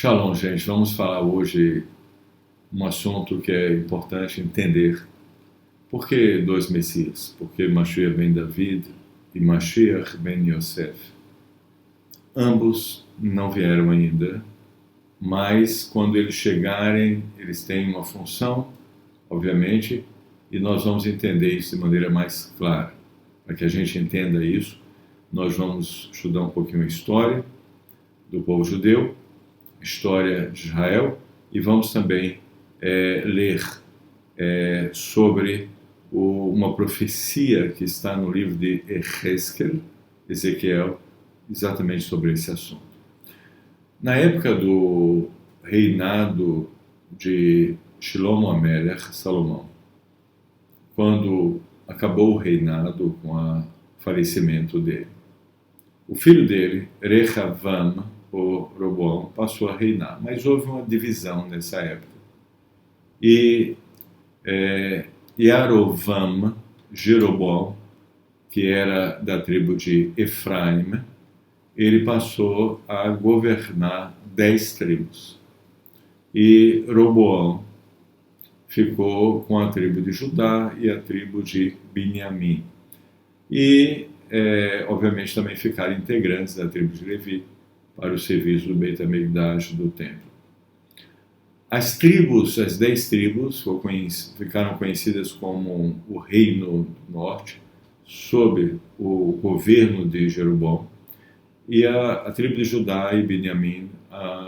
Shalom, gente. Vamos falar hoje um assunto que é importante entender. Por que dois Messias? Porque Mashiach ben David e Mashiach ben Yosef. Ambos não vieram ainda, mas quando eles chegarem, eles têm uma função, obviamente, e nós vamos entender isso de maneira mais clara. Para que a gente entenda isso, nós vamos estudar um pouquinho a história do povo judeu, história de Israel, e vamos também ler sobre uma profecia que está no livro de Ezequiel, exatamente sobre esse assunto. Na época do reinado de Shlomo Amelech, Salomão, quando acabou o reinado com o falecimento dele, o filho dele, Rehavam, o Roboão, passou a reinar, mas houve uma divisão nessa época. E Yarovam, Jeroboão, que era da tribo de Efraim, ele passou a governar 10 tribos. E Roboão ficou com a tribo de Judá e a tribo de Binjamim. E, obviamente, também ficaram integrantes da tribo de Levi para o serviço do Beit HaMikdash do templo. As 10 tribos, ficaram conhecidas como o Reino do Norte, sob o governo de Jeroboão, e a tribo de Judá e Binjamim,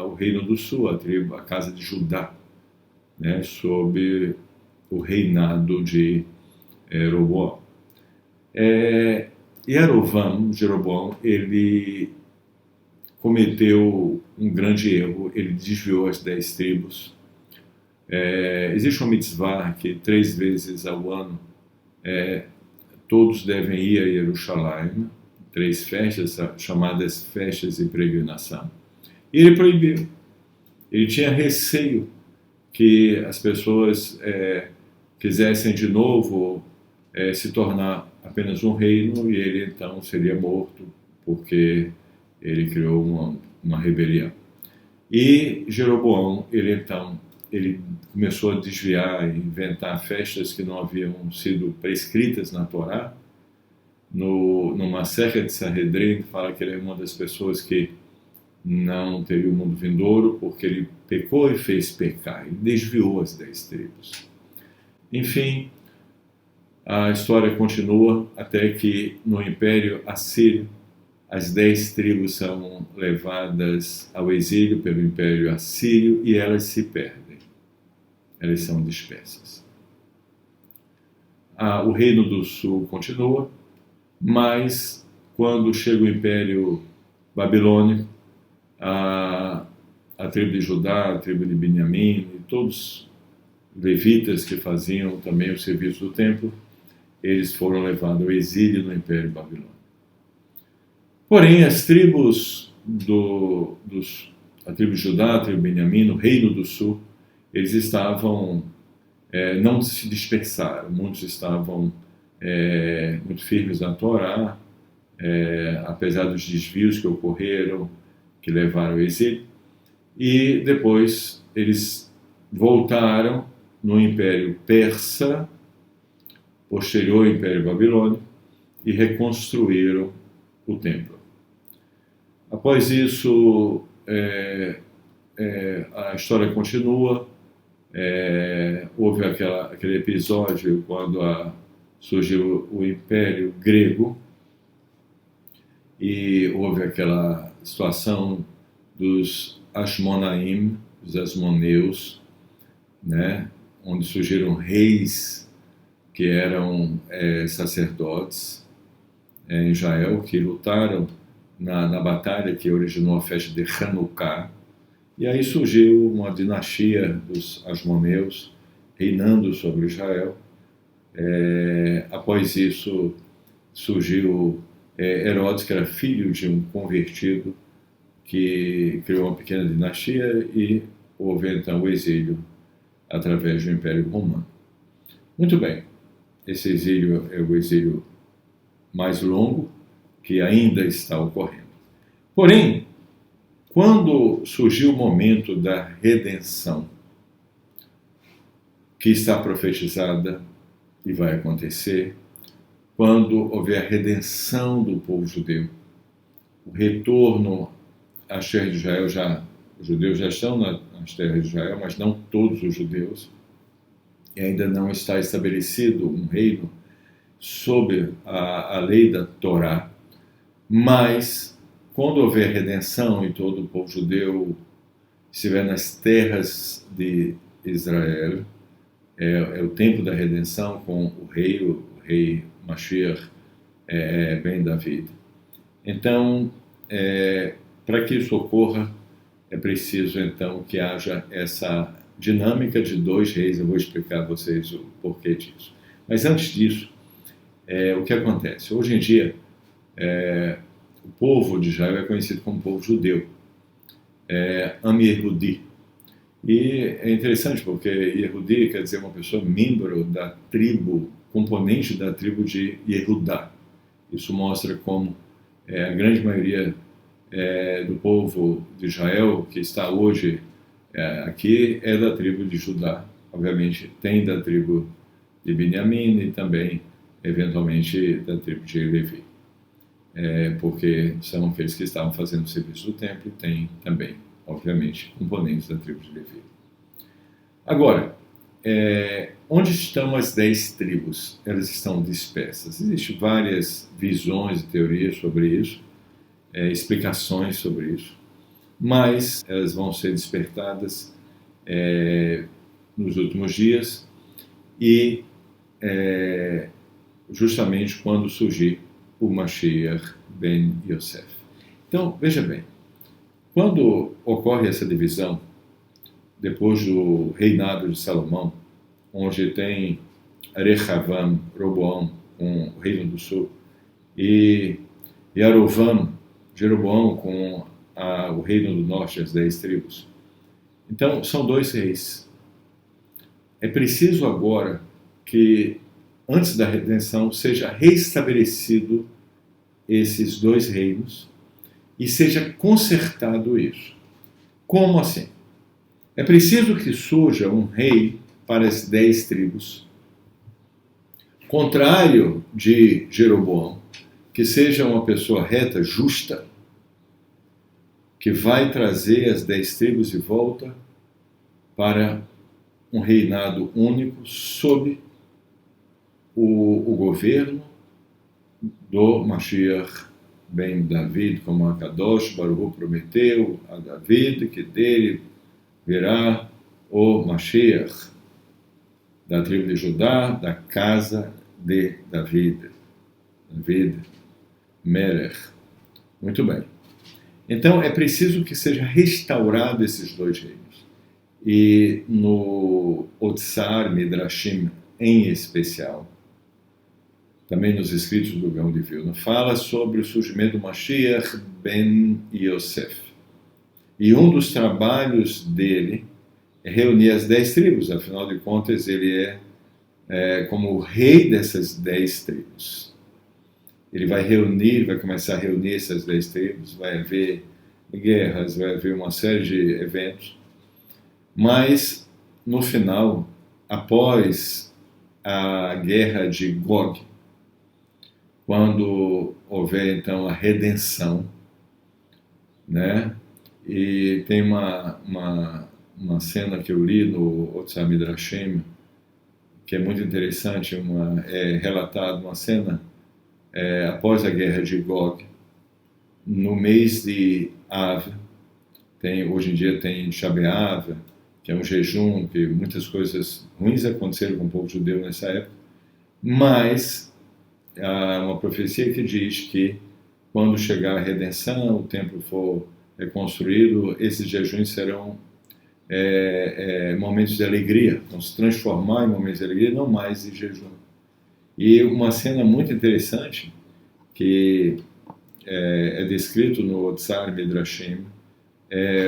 o Reino do Sul, a casa de Judá, né, sob o reinado de Roboão. Jeroboão, ele cometeu um grande erro, ele desviou as 10 tribos. Existe uma mitzvah que 3 vezes ao ano todos devem ir a Jerusalém, 3 festas chamadas festas de peregrinação. E ele proibiu. Ele tinha receio que as pessoas quisessem de novo se tornar apenas um reino e ele então seria morto porque ele criou uma rebelião. E Jeroboão, ele começou a desviar e inventar festas que não haviam sido prescritas na Torá. Numa Masechet de Sanhedrin, fala que ele é uma das pessoas que não teria o mundo vindouro porque ele pecou e fez pecar, ele desviou as 10 tribos. Enfim, a história continua até que no Império Assírio as 10 tribos são levadas ao exílio pelo Império Assírio e elas se perdem. Elas são dispersas. O Reino do Sul continua, mas quando chega o Império Babilônico, a tribo de Judá, a tribo de Binjamim e todos os levitas que faziam também o serviço do templo, eles foram levados ao exílio no Império Babilônico. Porém, as tribos a tribo de Judá, a tribo de Binjamim, no Reino do Sul, eles estavam, não se dispersaram, muitos estavam muito firmes na Torá, apesar dos desvios que ocorreram, que levaram ao exílio, e depois eles voltaram no Império Persa, posterior ao Império Babilônico, e reconstruíram o templo. Após isso, a história continua. Houve aquele episódio quando surgiu o Império Grego e houve aquela situação dos Ashmonaim, os Asmoneus, né, onde surgiram reis que eram sacerdotes em Israel, que lutaram na batalha que originou a festa de Hanukkah. E aí surgiu uma dinastia dos Asmoneus reinando sobre Israel. Após isso surgiu Herodes, que era filho de um convertido que criou uma pequena dinastia, e houve então o exílio através do Império Romano. Muito bem, esse exílio é o exílio mais longo que ainda está ocorrendo. Porém, Quando surgiu o momento da redenção, que está profetizada e vai acontecer, quando houver a redenção do povo judeu, o retorno às terras de Israel, os judeus já estão nas terras de Israel, mas não todos os judeus, e ainda não está estabelecido um reino sob a lei da Torá, mas quando houver redenção e todo o povo judeu estiver nas terras de Israel, é o tempo da redenção com o rei Mashiach ben David. Então, para que isso ocorra, é preciso então que haja essa dinâmica de dois reis. Eu vou explicar a vocês o porquê disso. Mas antes disso, o que acontece? Hoje em dia, o povo de Israel é conhecido como povo judeu, Am Yehudi. E é interessante porque Yehudi quer dizer uma pessoa membro da tribo, componente da tribo de Yehudá. Isso mostra como a grande maioria do povo de Israel que está hoje aqui é da tribo de Judá. Obviamente tem da tribo de Benjamim e também, eventualmente, da tribo de Levi. Porque são aqueles que estavam fazendo o serviço do templo e tem também, obviamente, componentes da tribo de Levi. Agora, onde estão as 10 tribos? Elas estão dispersas. Existem várias visões e teorias sobre isso, explicações sobre isso, mas elas vão ser despertadas nos últimos dias e justamente quando surgir o Mashiach ben Yosef. Então, veja bem, quando ocorre essa divisão, depois do reinado de Salomão, onde tem Rehavam, Roboão, com o reino do sul, e Yarovam, Jeroboão, com o reino do norte, as 10 tribos. Então, são 2 reis. É preciso agora que, antes da redenção, seja restabelecido esses 2 reinos e seja consertado isso. Como assim? É preciso que surja um rei para as 10 tribos, contrário de Jeroboão, que seja uma pessoa reta, justa, que vai trazer as 10 tribos de volta para um reinado único sob o governo do Mashiach ben David, como a Kadosh Baruch Hu prometeu a David, que dele virá o Mashiach, da tribo de Judá, da casa de David. David Melech. Muito bem. Então, é preciso que seja restaurado esses 2 reinos. E no Otsar Midrashim, em especial, também nos escritos do Gaon de Vilna, fala sobre o surgimento do Mashiach ben Yosef. E um dos trabalhos dele é reunir as 10 tribos, afinal de contas ele é como o rei dessas 10 tribos. Ele vai começar a reunir essas 10 tribos, vai haver guerras, vai haver uma série de eventos, mas no final, após a guerra de Gog, quando houver então a redenção, né? E tem uma cena que eu li no Otsar Midrashim, que é muito interessante, é relatada uma cena após a guerra de Gog, no mês de Av, hoje em dia tem Shabeav, que é um jejum, que muitas coisas ruins aconteceram com o povo judeu nessa época, mas há uma profecia que diz que quando chegar a redenção, o templo for reconstruído, esses jejuns serão momentos de alegria, vão se transformar em momentos de alegria, não mais em jejum. E uma cena muito interessante, que é descrito no Otsar Midrashim,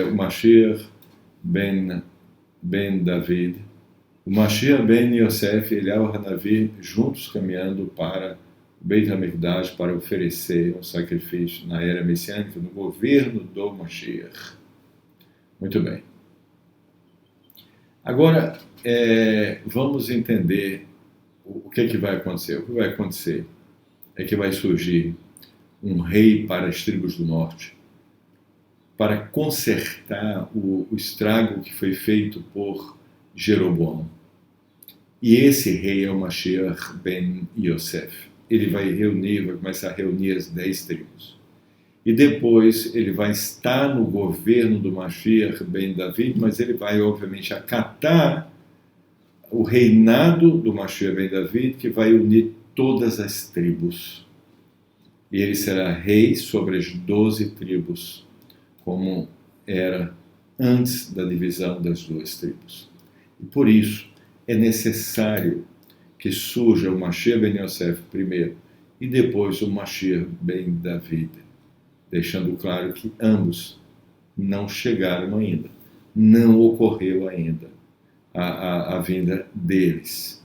o Mashiach ben David, o Mashiach ben Yosef e Eliyahu Hanavi juntos caminhando para Beit HaMikdash para oferecer um sacrifício na era messiânica, no governo do Mashiach. Muito bem. Agora, vamos entender o que é que vai acontecer. O que vai acontecer é que vai surgir um rei para as tribos do norte, para consertar o estrago que foi feito por Jeroboão. E esse rei é o Mashiach ben Yosef. Ele vai começar a reunir as 10 tribos. E depois ele vai estar no governo do Mashiach ben David, mas ele vai, obviamente, acatar o reinado do Mashiach ben David, que vai unir todas as tribos. E ele será rei sobre as 12 tribos, como era antes da divisão das 2 tribos. E por isso é necessário que surja o Mashiach ben Yosef primeiro e depois o Mashiach ben David, deixando claro que ambos não chegaram ainda, não ocorreu ainda a vinda deles.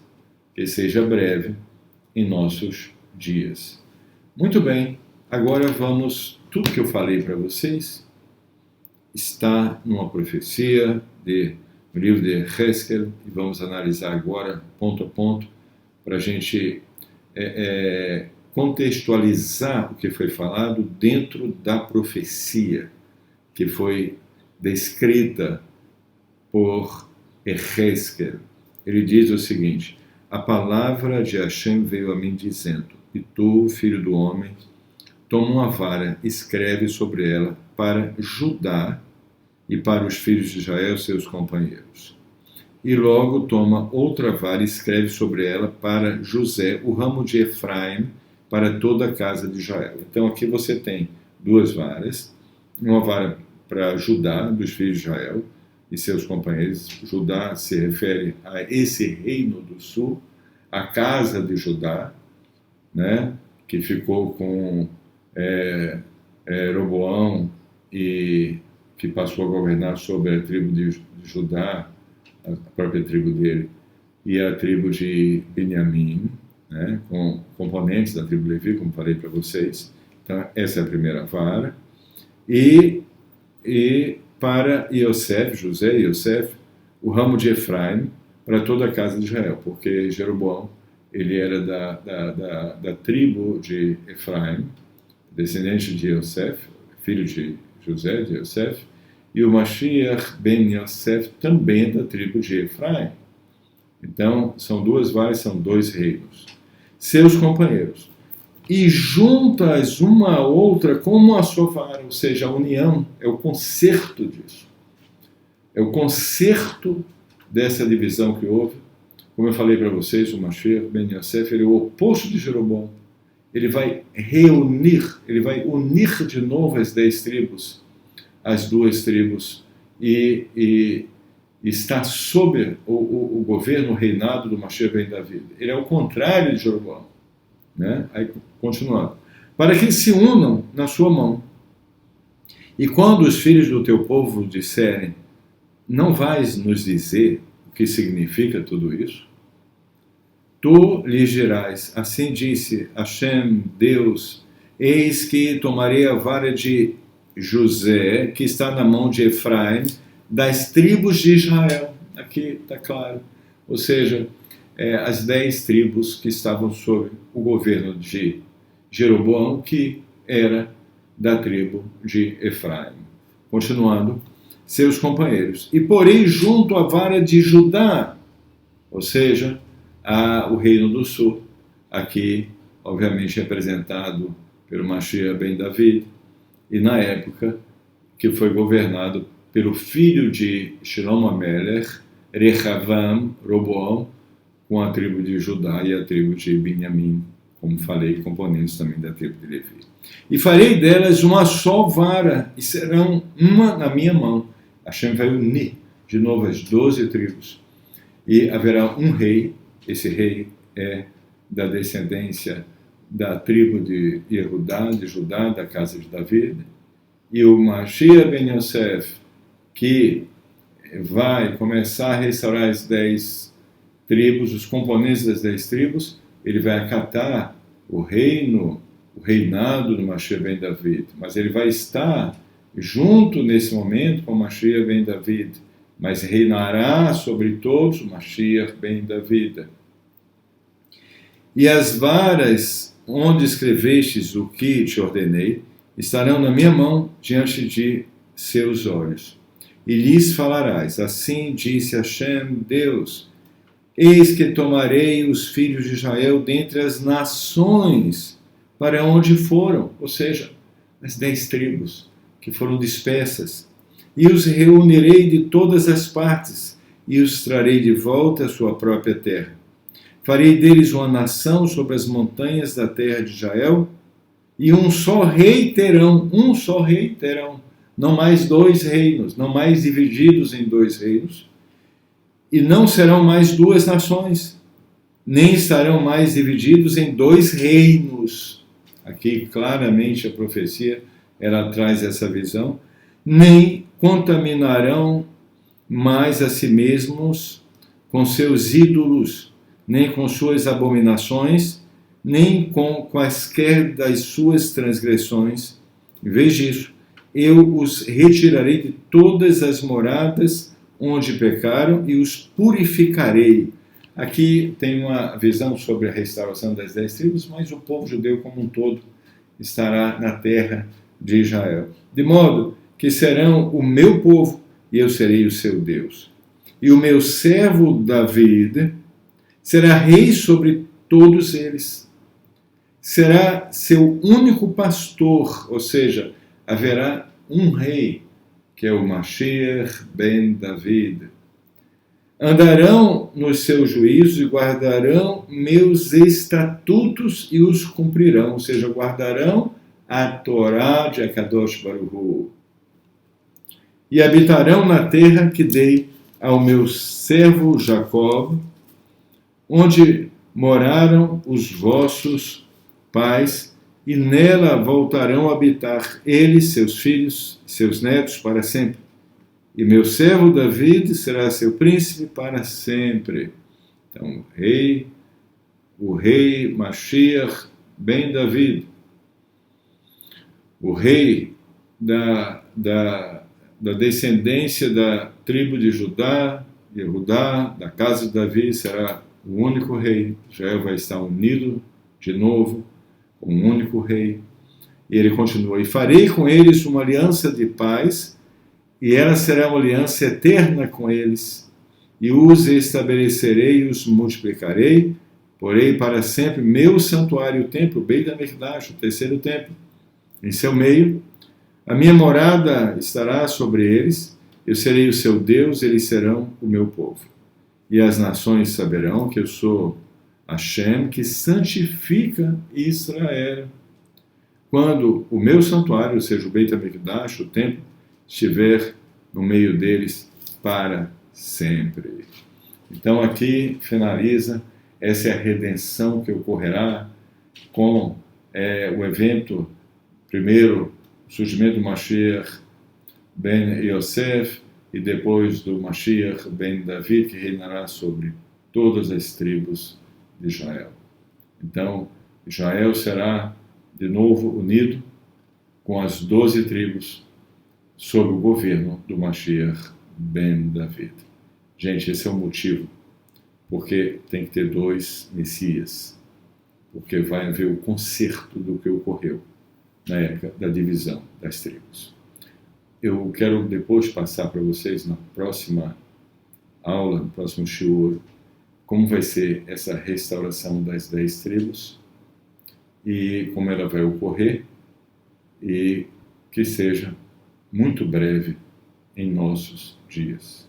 Que seja breve em nossos dias. Muito bem, agora tudo que eu falei para vocês está numa profecia no livro de Heskel, e vamos analisar agora, ponto a ponto, para a gente contextualizar o que foi falado dentro da profecia que foi descrita por Heskel. Ele diz o seguinte: a palavra de Hashem veio a mim dizendo, e tu, filho do homem, toma uma vara, escreve sobre ela para Judá e para os filhos de Israel, seus companheiros. E logo toma outra vara e escreve sobre ela para José, o ramo de Efraim, para toda a casa de Israel. Então aqui você tem 2 varas, uma vara para Judá, dos filhos de Israel, e seus companheiros. Judá se refere a esse reino do sul, a casa de Judá, né, que ficou com Roboão e que passou a governar sobre a tribo de Judá, a própria tribo dele, e a tribo de Benjamim, né, com componentes da tribo Levi, como falei para vocês. Então, essa é a primeira vara. E para Yosef, José e Yosef, o ramo de Efraim, para toda a casa de Israel, porque Jeroboão, ele era da tribo de Efraim, descendente de Yosef, filho de José, de Yosef, e o Mashiach ben Yosef também é da tribo de Efraim. Então, são 2 varas, são 2 reinos. Seus companheiros. E juntas uma a outra como a sua vara, ou seja, a união, é o conserto disso. É o conserto dessa divisão que houve. Como eu falei para vocês, o Mashiach ben Yosef, ele é o oposto de Jeroboão. Ele vai unir de novo as 10 tribos, as 2 tribos, e está sob o governo, o reinado do Mashiach ben David. Ele é o contrário de Jeroboão. Né? Aí, continuando. Para que se unam na sua mão. E quando os filhos do teu povo disserem, não vais nos dizer o que significa tudo isso? Tu lhes dirás, assim disse Hashem, Deus, eis que tomarei a vara de José, que está na mão de Efraim, das tribos de Israel. Aqui está claro. Ou seja, as 10 tribos que estavam sob o governo de Jeroboão, que era da tribo de Efraim. Continuando, seus companheiros. E porém junto à vara de Judá, ou seja, o reino do sul, aqui obviamente representado pelo Mashiach ben David, e na época que foi governado pelo filho de Shlomo Amelech, Rehavam, Roboão, com a tribo de Judá e a tribo de Benjamim, como falei, componentes também da tribo de Levi. E farei delas uma só vara, e serão uma na minha mão. Hashem vai unir de novo as 12 tribos, e haverá um rei. Esse rei é da descendência da tribo de Yehudá, de Judá, da casa de David, e o Mashiach ben Yosef, que vai começar a restaurar as 10 tribos, os componentes das 10 tribos, ele vai acatar o reinado do Mashiach ben David, mas ele vai estar junto nesse momento com o Mashiach ben David, mas reinará sobre todos o Mashiach ben David. E as varas onde escrevestes o que te ordenei estarão na minha mão diante de seus olhos. E lhes falarás, assim disse Hashem, Deus, eis que tomarei os filhos de Israel dentre as nações para onde foram, ou seja, as 10 tribos que foram dispersas, e os reunirei de todas as partes, e os trarei de volta à sua própria terra. Farei deles uma nação sobre as montanhas da terra de Israel, e um só rei terão, não mais 2 reinos, não mais divididos em 2 reinos, e não serão mais 2 nações, nem estarão mais divididos em 2 reinos. Aqui claramente a profecia, ela traz essa visão, nem contaminarão mais a si mesmos com seus ídolos, nem com suas abominações, nem com quaisquer das suas transgressões. Em vez disso, eu os retirarei de todas as moradas onde pecaram e os purificarei. Aqui tem uma visão sobre a restauração das 10 tribos, mas o povo judeu como um todo estará na terra de Israel. De modo que serão o meu povo e eu serei o seu Deus. E o meu servo David será rei sobre todos eles. Será seu único pastor, ou seja, haverá um rei, que é o Mashiach ben David. Andarão nos seus juízos e guardarão meus estatutos e os cumprirão, ou seja, guardarão a Torá de Akadosh Baruch Hu. E habitarão na terra que dei ao meu servo Jacob, onde moraram os vossos pais, e nela voltarão a habitar eles, seus filhos, seus netos para sempre. E meu servo David será seu príncipe para sempre. Então, o rei Mashiach ben David, o rei da descendência da tribo de Judá, da casa de Davi, será o único rei. Israel vai estar unido de novo, com um único rei. E ele continua, e farei com eles uma aliança de paz, e ela será uma aliança eterna com eles, e os estabelecerei e os multiplicarei, porém para sempre meu santuário, o templo, o Beit HaMikdash, o terceiro templo, em seu meio, a minha morada estará sobre eles, eu serei o seu Deus, eles serão o meu povo. E as nações saberão que eu sou Hashem, que santifica Israel. Quando o meu santuário, ou seja, o Beit HaMikdash, o templo, estiver no meio deles para sempre. Então aqui finaliza, essa é a redenção que ocorrerá com o evento, primeiro, o surgimento do Mashiach ben Yosef, e depois do Mashiach ben David, que reinará sobre todas as tribos de Israel. Então, Israel será de novo unido com as 12 tribos sob o governo do Mashiach ben David. Gente, esse é o motivo porque tem que ter 2 Messias, porque vai haver o conserto do que ocorreu na época da divisão das tribos. Eu quero depois passar para vocês na próxima aula, no próximo shiur, como vai ser essa restauração das 10 tribos e como ela vai ocorrer, e que seja muito breve em nossos dias.